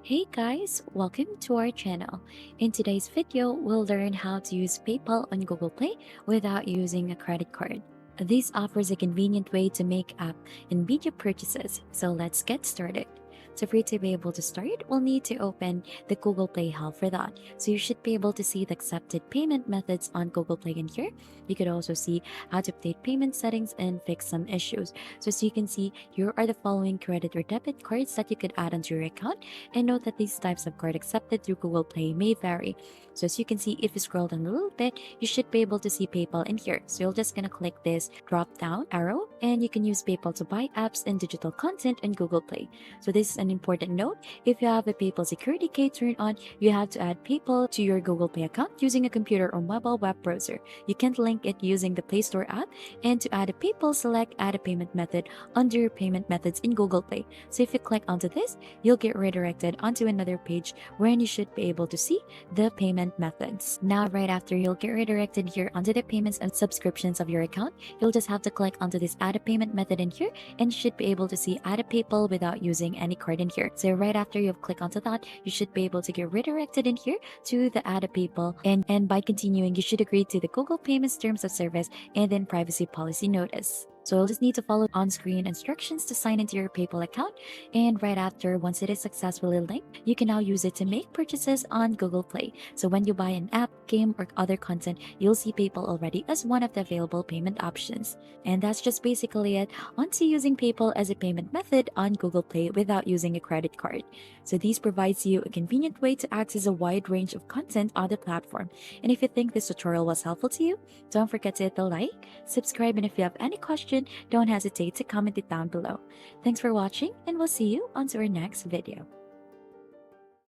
Hey guys, welcome to our channel. In today's video, we'll learn how to use PayPal on Google Play without using a credit card. This offers a convenient way to make app and video purchases, so let's get started. So for you to be able to start, we'll need to open the Google Play Help for that. So you should be able to see the accepted payment methods on Google Play in here. You could also see how to update payment settings and fix some issues. So as you can see, here are the following credit or debit cards that you could add onto your account, and note that these types of card accepted through Google Play may vary. So as you can see, if you scroll down a little bit, you should be able to see PayPal in here. So you're just gonna click this drop down arrow, and you can use PayPal to buy apps and digital content on Google Play. So this is an important note. If you have a PayPal security key turned on, you have to add PayPal to your Google Play account using a computer or mobile web browser. You can't link it using the Play Store app, and to add a PayPal, select add a payment method under payment methods in Google Play. So if you click onto this, you'll get redirected onto another page wherein you should be able to see the payment methods. Now, right after you'll get redirected here onto the payments and subscriptions of your account, you'll just have to click onto this add a payment method in here, and you should be able to see add a PayPal without using any card in here. So right after you've clicked onto that, you should be able to get redirected in here to the add a PayPal, and by continuing, you should agree to the Google Payments Terms of Service and then privacy policy notice. So you'll just need to follow on-screen instructions to sign into your PayPal account, and right after, once it is successfully linked, you can now use it to make purchases on Google Play. So when you buy an app, game, or other content, you'll see PayPal already as one of the available payment options. And that's just basically it onto using PayPal as a payment method on Google Play without using a credit card. So this provides you a convenient way to access a wide range of content on the platform. And if you think this tutorial was helpful to you, don't forget to hit the like, subscribe, and if you have any questions, don't hesitate to comment it down below. Thanks for watching, and we'll see you on to our next video.